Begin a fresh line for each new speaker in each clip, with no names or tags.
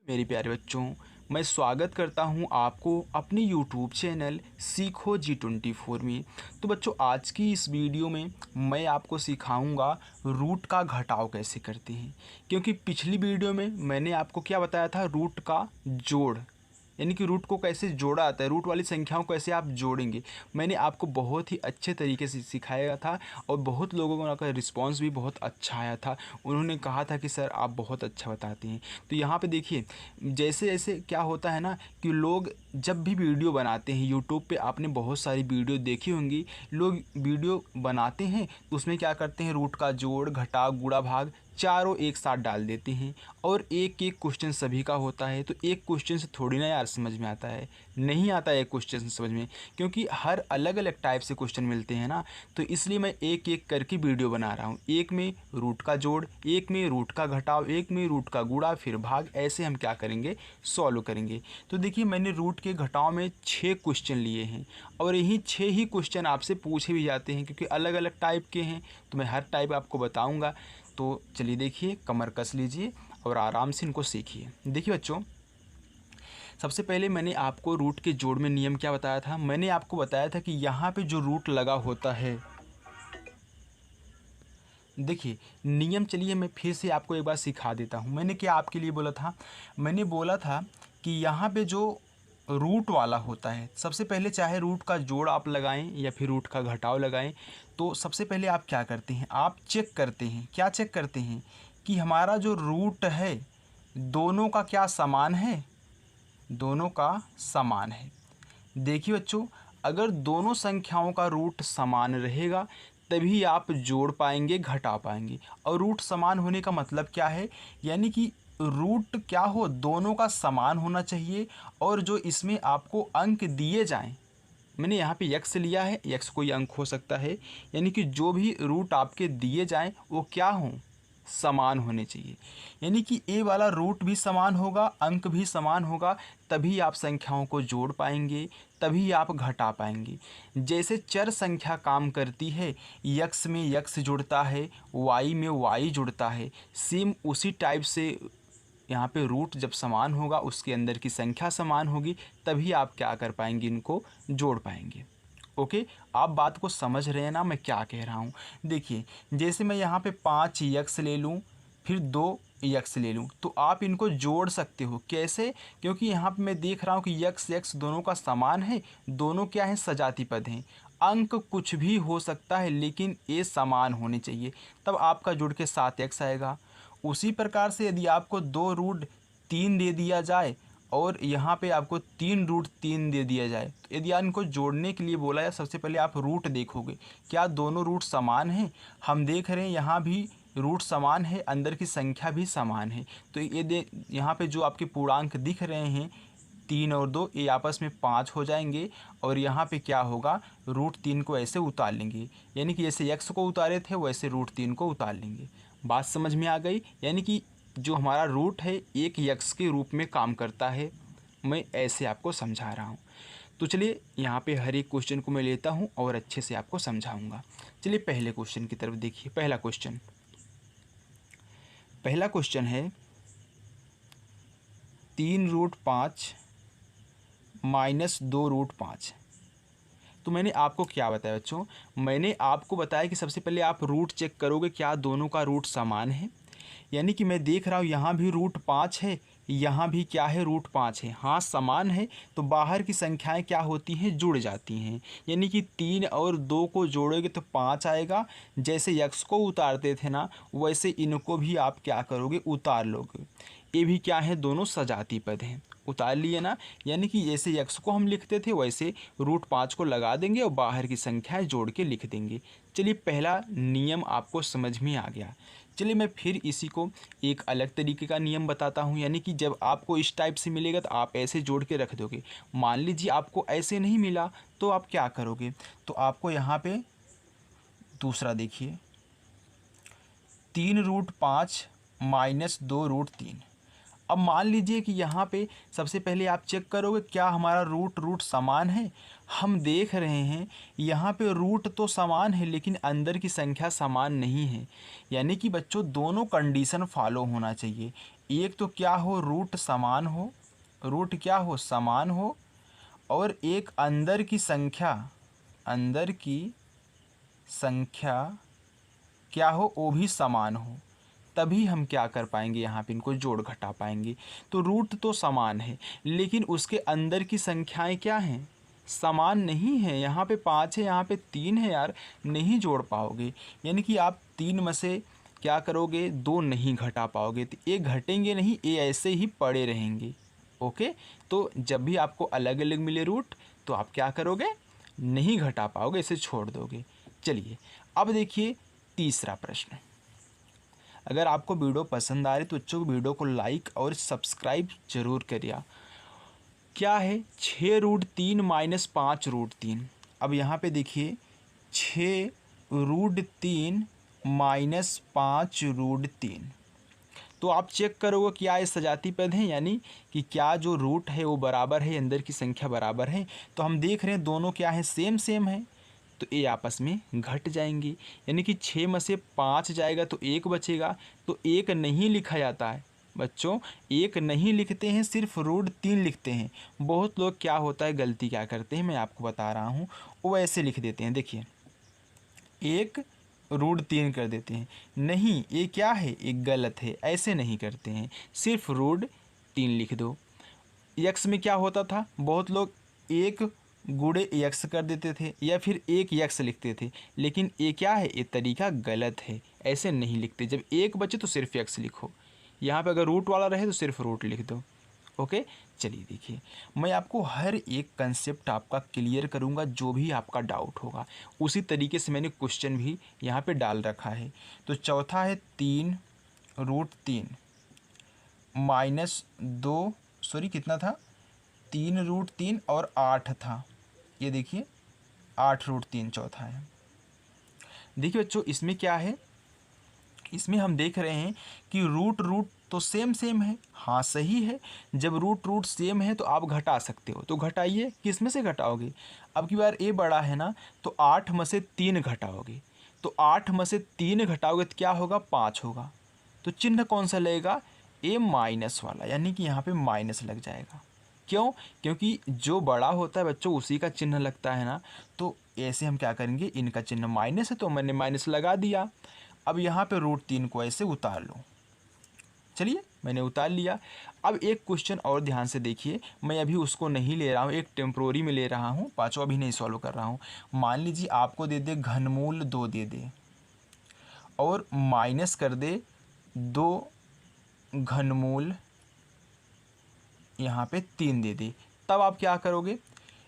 मेरे प्यारे बच्चों, मैं स्वागत करता हूं आपको अपने यूट्यूब चैनल सीखो G24 में। तो बच्चों, आज की इस वीडियो में मैं आपको सिखाऊंगा रूट का घटाव कैसे करते हैं। क्योंकि पिछली वीडियो में मैंने आपको क्या बताया था, रूट का जोड़, यानी कि रूट को कैसे जोड़ा जाता है, रूट वाली संख्याओं को कैसे आप जोड़ेंगे। मैंने आपको बहुत ही अच्छे तरीके से सिखाया था और बहुत लोगों का रिस्पांस भी बहुत अच्छा आया था। उन्होंने कहा था कि सर आप बहुत अच्छा बताते हैं। तो यहाँ पे देखिए, जैसे जैसे क्या होता है ना कि लोग जब भी वीडियो बनाते हैं यूट्यूब पे, आपने बहुत सारी वीडियो देखी होंगी। लोग वीडियो बनाते हैं तो उसमें क्या करते हैं, रूट का जोड़, घटाव, गुणा, भाग चारों एक साथ डाल देते हैं और एक एक क्वेश्चन सभी का होता है। तो एक क्वेश्चन से थोड़ी ना यार समझ में आता है, नहीं आता है एक क्वेश्चन समझ में, क्योंकि हर अलग अलग टाइप से क्वेश्चन मिलते हैं ना। तो इसलिए मैं एक एक करके वीडियो बना रहा हूँ। एक में रूट का जोड़, एक में रूट का घटाव, एक में रूट का गुणा, फिर भाग, ऐसे हम क्या करेंगे, सॉल्व करेंगे। तो देखिए, मैंने रूट के घटाव में 6 क्वेश्चन लिए हैं और यही 6 ही क्वेश्चन आपसे पूछे भी जाते हैं, क्योंकि अलग अलग टाइप के हैं। तो मैं हर टाइप आपको बताऊंगा। तो चलिए देखिए, कमर कस लीजिए और आराम से इनको सीखिए। देखिए बच्चों, सबसे पहले मैंने आपको रूट के जोड़ में नियम क्या बताया था। मैंने आपको बताया था कि यहाँ पे जो रूट लगा होता है, देखिए नियम, चलिए मैं फिर से आपको एक बार सिखा देता हूँ। मैंने क्या आपके लिए बोला था, मैंने बोला था कि यहाँ पे जो रूट वाला होता है, सबसे पहले चाहे रूट का जोड़ आप लगाएं या फिर रूट का घटाव लगाएं, तो सबसे पहले आप क्या करते हैं, आप चेक करते हैं। क्या चेक करते हैं कि हमारा जो रूट है दोनों का क्या समान है, दोनों का समान है। देखिए बच्चों, अगर दोनों संख्याओं का रूट समान रहेगा तभी आप जोड़ पाएंगे, घटा पाएंगे। और रूट समान होने का मतलब क्या है, यानी कि रूट क्या हो, दोनों का समान होना चाहिए। और जो इसमें आपको अंक दिए जाएं, मैंने यहाँ पे यक्स लिया है, यक्स कोई अंक हो सकता है, यानी कि जो भी रूट आपके दिए जाएं वो क्या हों, समान होने चाहिए। यानी कि ए वाला रूट भी समान होगा, अंक भी समान होगा, तभी आप संख्याओं को जोड़ पाएंगे, तभी आप घटा पाएंगे। जैसे चर संख्या काम करती है, यक्स में यक्स जुड़ता है, वाई में वाई जुड़ता है, सेम उसी टाइप से यहाँ पे रूट जब समान होगा, उसके अंदर की संख्या समान होगी, तभी आप क्या कर पाएंगे, इनको जोड़ पाएंगे। ओके, आप बात को समझ रहे हैं ना मैं क्या कह रहा हूँ। देखिए, जैसे मैं यहाँ पे 5 यक्स ले लूँ, फिर 2 यक्स ले लूँ, तो आप इनको जोड़ सकते हो। कैसे, क्योंकि यहाँ पे मैं देख रहा हूँ कि यक्स यक्स दोनों का समान है, दोनों क्या है, सजाती पद हैं। अंक कुछ भी हो सकता है लेकिन ये समान होने चाहिए, तब आपका जुड़ के 7 यक्स आएगा। उसी प्रकार से यदि आपको 2 रूट 3 दे दिया जाए और यहाँ पे आपको 3 रूट 3 दे दिया जाए, तो यदि आप इनको जोड़ने के लिए बोला जाए, सबसे पहले आप रूट देखोगे, क्या दोनों रूट समान हैं। हम देख रहे हैं यहाँ भी रूट समान है, अंदर की संख्या भी समान है। तो ये यहाँ पे जो आपके पूर्णांक दिख रहे हैं 3 और 2, ये आपस में 5 हो जाएंगे। और यहाँ पे क्या होगा, रूट 3 को ऐसे उतार लेंगे, यानी कि जैसे यक्स को उतारे थे वैसे रूट 3 को उतार लेंगे। बात समझ में आ गई। यानी कि जो हमारा रूट है एक यक्स के रूप में काम करता है। मैं ऐसे आपको समझा रहा हूँ। तो चलिए यहाँ पे हर एक क्वेश्चन को मैं लेता हूँ और अच्छे से आपको समझाऊंगा। चलिए पहले क्वेश्चन की तरफ देखिए। पहला क्वेश्चन है 3√5 माइनस 2√5। तो मैंने आपको क्या बताया बच्चों, मैंने आपको बताया कि सबसे पहले आप रूट चेक करोगे, क्या दोनों का रूट समान है। यानी कि मैं देख रहा हूँ यहाँ भी रूट 5 है, यहाँ भी क्या है, रूट 5 है, हाँ समान है। तो बाहर की संख्याएं क्या होती हैं, जुड़ जाती हैं। यानी कि 3 और 2 को जोड़ोगे तो 5 आएगा। जैसे यक्स को उतारते थे ना, वैसे इनको भी आप क्या करोगे, उतार लोगे। ये भी क्या है, दोनों सजाती पद हैं, उतार लिए ना। यानी कि जैसे यक्स को हम लिखते थे वैसे रूट 5 को लगा देंगे और बाहर की संख्याएं जोड़ के लिख देंगे। चलिए पहला नियम आपको समझ में आ गया। चलिए मैं फिर इसी को एक अलग तरीके का नियम बताता हूँ। यानी कि जब आपको इस टाइप से मिलेगा तो आप ऐसे जोड़ के रख दोगे। मान लीजिए आपको ऐसे नहीं मिला तो आप क्या करोगे, तो आपको यहाँ पे दूसरा देखिए, 3√5 माइनस 2√3। अब मान लीजिए कि यहाँ पे सबसे पहले आप चेक करोगे क्या हमारा रूट समान है। हम देख रहे हैं यहाँ पे रूट तो समान है लेकिन अंदर की संख्या समान नहीं है। यानी कि बच्चों दोनों कंडीशन फॉलो होना चाहिए। एक तो क्या हो, रूट समान हो, रूट क्या हो, समान हो, और एक अंदर की संख्या क्या हो, वो भी समान हो, तभी हम क्या कर पाएंगे, यहाँ पे इनको जोड़ घटा पाएंगे। तो रूट तो समान है लेकिन उसके अंदर की संख्याएं क्या हैं, समान नहीं है। यहाँ पे 5 है, यहाँ पे 3 है यार, नहीं जोड़ पाओगे। यानी कि आप 3 में से क्या करोगे, 2 नहीं घटा पाओगे, तो ये घटेंगे नहीं, ये ऐसे ही पड़े रहेंगे। ओके, तो जब भी आपको अलग अलग मिले रूट तो आप क्या करोगे, नहीं घटा पाओगे, इसे छोड़ दोगे। चलिए अब देखिए तीसरा प्रश्न। अगर आपको वीडियो पसंद आ रही तो बच्चों को वीडियो को लाइक और सब्सक्राइब जरूर करिए। क्या है, 6√3 माइनस 5√3। अब यहाँ पे देखिए 6√3 माइनस 5√3। तो आप चेक करोगे क्या ये सजाती पद हैं, यानी कि क्या जो रूट है वो बराबर है, अंदर की संख्या बराबर है। तो हम देख रहे हैं दोनों क्या है, सेम सेम है, तो ये आपस में घट जाएंगे। यानी कि 6 में से 5 जाएगा तो 1 बचेगा। तो 1 नहीं लिखा जाता है बच्चों, 1 नहीं लिखते हैं, सिर्फ √3 लिखते हैं। बहुत लोग क्या होता है, गलती क्या करते हैं, मैं आपको बता रहा हूँ, वो ऐसे लिख देते हैं। देखिए 1√3 कर देते हैं, नहीं ये क्या है, एक गलत है, ऐसे नहीं करते हैं, सिर्फ √3 लिख दो। यक्स में क्या होता था, बहुत लोग 1 गुणे यक्स कर देते थे या फिर 1 यक्स लिखते थे, लेकिन ये क्या है, ये तरीका गलत है, ऐसे नहीं लिखते। जब 1 बचे तो सिर्फ यक्स लिखो, यहाँ पे अगर रूट वाला रहे तो सिर्फ रूट लिख दो। ओके, चलिए देखिए मैं आपको हर एक कंसेप्ट आपका क्लियर करूँगा, जो भी आपका डाउट होगा उसी तरीके से मैंने क्वेश्चन भी यहाँ पे डाल रखा है। तो चौथा है 3√3 माइनस 2, सॉरी कितना था, 3√3 और 8 था, ये देखिए 8√3 चौथा है। देखिए बच्चों इसमें क्या है, इसमें हम देख रहे हैं कि रूट तो सेम सेम है। हाँ सही है, जब रूट सेम है तो आप घटा सकते हो, तो घटाइए, किस में से घटाओगे, अब की बार ए बड़ा है ना, तो 8 में से 3 घटाओगे, तो 8 में से 3 घटाओगे तो क्या होगा, 5 होगा। तो चिन्ह कौन सा लगेगा, ए माइनस वाला, यानी कि यहाँ पे माइनस लग जाएगा। क्यों, क्योंकि जो बड़ा होता है बच्चों उसी का चिन्ह लगता है ना। तो ऐसे हम क्या करेंगे, इनका चिन्ह माइनस है तो मैंने माइनस लगा दिया। अब यहाँ पे √3 को ऐसे उतार लो, चलिए मैंने उतार लिया। अब एक क्वेश्चन और ध्यान से देखिए, मैं अभी उसको नहीं ले रहा हूँ, एक टेम्प्रोरी में ले रहा हूँ, पाँचवा भी नहीं सॉल्व कर रहा हूँ। मान लीजिए आपको दे दे घनमूल 2 दे दे और माइनस कर दे 2 घनमूल यहाँ पे 3 दे दे, तब आप क्या करोगे,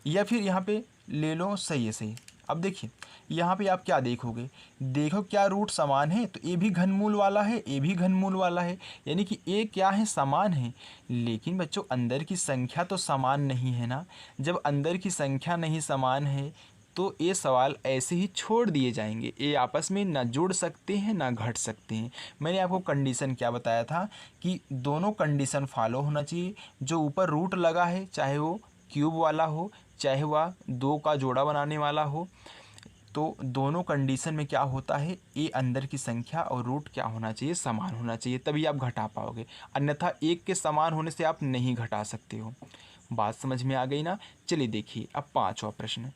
या फिर यहाँ पे ले लो, सही है सही। अब देखिए यहाँ पे आप क्या देखोगे, देखो क्या रूट समान है, तो ए भी घनमूल वाला है, ए भी घनमूल वाला है, यानी कि ए क्या है, समान है। लेकिन बच्चों अंदर की संख्या तो समान नहीं है ना। जब अंदर की संख्या नहीं समान है तो ये सवाल ऐसे ही छोड़ दिए जाएंगे, ये आपस में ना जुड़ सकते हैं ना घट सकते हैं। मैंने आपको कंडीशन क्या बताया था कि दोनों कंडीशन फॉलो होना चाहिए। जो ऊपर रूट लगा है, चाहे वो क्यूब वाला हो चाहे वह 2 का जोड़ा बनाने वाला हो, तो दोनों कंडीशन में क्या होता है, ए अंदर की संख्या और रूट क्या होना चाहिए, समान होना चाहिए, तभी आप घटा पाओगे। अन्यथा एक के समान होने से आप नहीं घटा सकते हो। बात समझ में आ गई ना। चलिए देखिए अब पाँचवा प्रश्न।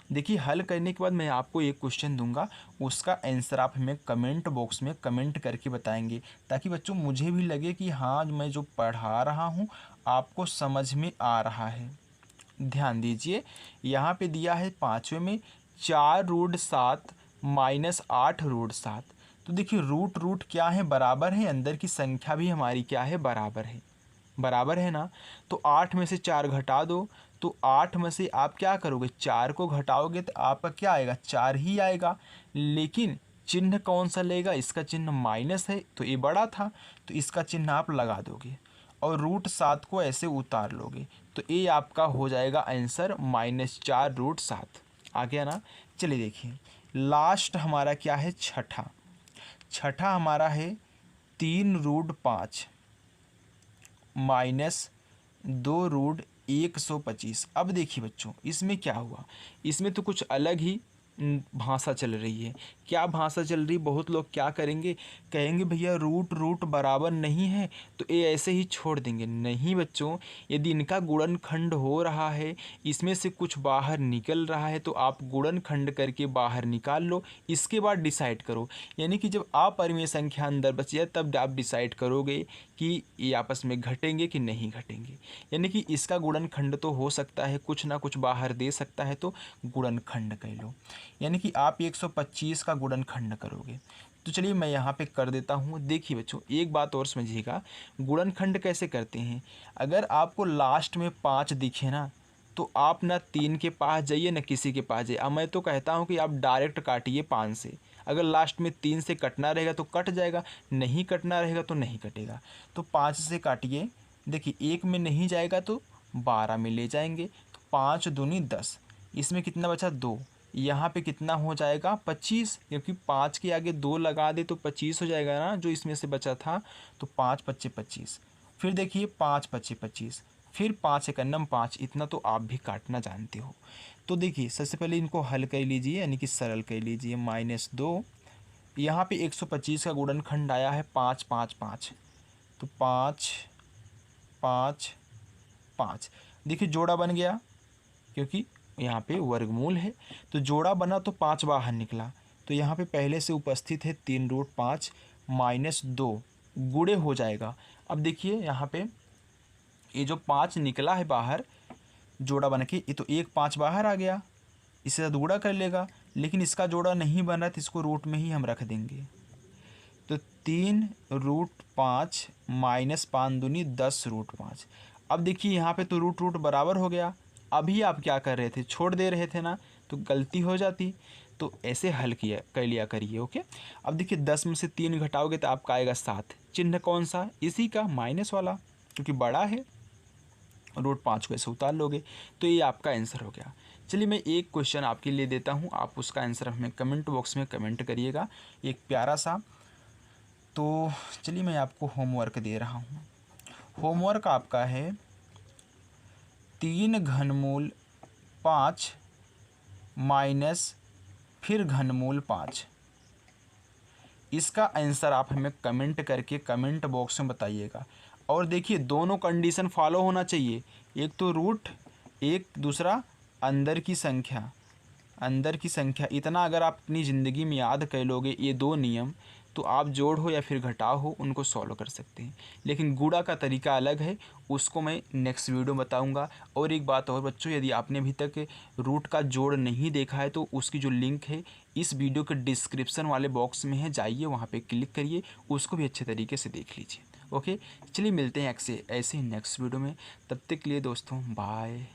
देखिए हल करने के बाद मैं आपको एक क्वेश्चन दूंगा, उसका आंसर आप हमें कमेंट बॉक्स में कमेंट करके बताएंगे, ताकि बच्चों मुझे भी लगे कि हाँ मैं जो पढ़ा रहा हूँ आपको समझ में आ रहा है। ध्यान दीजिए यहाँ पे दिया है पाँचवें में 4√7 माइनस 8√7। तो देखिए रूट क्या है, बराबर है, अंदर की संख्या भी हमारी क्या है, बराबर है ना। तो 8 में से 4 घटा दो, तो 8 में से आप क्या करोगे, 4 को घटाओगे तो आपका क्या आएगा, 4 ही आएगा। लेकिन चिन्ह कौन सा लेगा, इसका चिन्ह माइनस है, तो ये बड़ा था तो इसका चिन्ह आप लगा दोगे और √7 को ऐसे उतार लोगे, तो ये आपका हो जाएगा आंसर -4√7। आ गया ना। चलिए देखिए लास्ट हमारा क्या है, छठा हमारा है 3√5। माइनस 2√125। अब देखिए बच्चों, इसमें क्या हुआ, इसमें तो कुछ अलग ही भाषा चल रही है। क्या भाषा चल रही, बहुत लोग क्या करेंगे, कहेंगे भैया रूट रूट बराबर नहीं है तो ये ऐसे ही छोड़ देंगे। नहीं बच्चों, यदि इनका गुणनखंड हो रहा है, इसमें से कुछ बाहर निकल रहा है, तो आप गुणनखंड करके बाहर निकाल लो, इसके बाद डिसाइड करो। यानी कि जब अपरिमेय संख्या अंदर बच जाए तब आप डिसाइड करोगे कि ये आपस में घटेंगे कि नहीं घटेंगे। यानी कि इसका गुणनखंड तो हो सकता है, कुछ ना कुछ बाहर दे सकता है, तो गुणनखंड कह लो। यानी कि आप 125 का गुणनखंड करोगे। तो चलिए मैं यहाँ पे कर देता हूँ। देखिए बच्चों, एक बात और समझिएगा, गुणनखंड कैसे करते हैं। अगर आपको लास्ट में 5 दिखे ना, तो आप ना 3 के पास जाइए ना किसी के पास जाइए। अब मैं तो कहता हूँ कि आप डायरेक्ट काटिए 5 से। अगर लास्ट में 3 से कटना रहेगा तो कट जाएगा, नहीं कटना रहेगा तो नहीं कटेगा। तो 5 से काटिए। देखिए, 1 में नहीं जाएगा तो 12 में ले जाएंगे, तो 5 दूनी 10। इसमें कितना बचा, 2। यहाँ पे कितना हो जाएगा, 25, क्योंकि 5 के आगे 2 लगा दे तो 25 हो जाएगा ना, जो इसमें से बचा था। तो 5 पच्चे 25। फिर देखिए 5 पच्चे 25, फिर 5 एकन्नम 5। इतना तो आप भी काटना जानते हो। तो देखिए, सबसे पहले इनको हल कर लीजिए, यानी कि सरल कर लीजिए। -2, यहाँ पे 125 का गुणनखंड आया है 5 5 5, तो 5 5 5। देखिए जोड़ा बन गया, क्योंकि यहाँ पे वर्गमूल है, तो जोड़ा बना तो 5 बाहर निकला। तो यहाँ पे पहले से उपस्थित है 3√5 -2 गुणे हो जाएगा। अब देखिए यहाँ पे ये जो 5 निकला है बाहर जोड़ा बन के, ये तो 1 5 बाहर आ गया, इससे साथ गुणा कर लेगा। लेकिन इसका जोड़ा नहीं बन रहा तो इसको रूट में ही हम रख देंगे। तो 3√5 -5 दूनी 10√5। अब देखिए यहाँ पे तो रूट रूट बराबर हो गया। अभी आप क्या कर रहे थे, छोड़ दे रहे थे ना, तो गलती हो जाती। तो ऐसे हल किया कर लिया करिए। ओके। अब देखिए 10 में से 3 घटाओगे तो आपका आएगा 7। चिन्ह कौन सा, इसी का, माइनस वाला, क्योंकि बड़ा है। √5 को ऐसे उतार लोगे, तो ये आपका आंसर हो गया। चलिए मैं एक क्वेश्चन आपके लिए देता हूँ, आप उसका आंसर हमें कमेंट बॉक्स में कमेंट करिएगा, एक प्यारा सा। तो चलिए मैं आपको होमवर्क दे रहा हूँ। होमवर्क आपका है 3 घनमूल 5 माइनस फिर घनमूल 5। इसका आंसर आप हमें कमेंट करके कमेंट बॉक्स में बताइएगा। और देखिए दोनों कंडीशन फॉलो होना चाहिए, एक तो रूट, एक दूसरा अंदर की संख्या। अंदर की संख्या इतना अगर आप अपनी ज़िंदगी में याद कर लोगे ये 2 नियम, तो आप जोड़ हो या फिर घटाव हो उनको सॉल्व कर सकते हैं। लेकिन गुणा का तरीका अलग है, उसको मैं नेक्स्ट वीडियो में बताऊंगा। और एक बात और बच्चों, यदि आपने अभी तक रूट का जोड़ नहीं देखा है तो उसकी जो लिंक है इस वीडियो के डिस्क्रिप्शन वाले बॉक्स में है, जाइए वहाँ पे क्लिक करिए, उसको भी अच्छे तरीके से देख लीजिए। ओके, चलिए मिलते हैं ऐसे ही नेक्स्ट वीडियो में। तब तक के लिए दोस्तों बाय।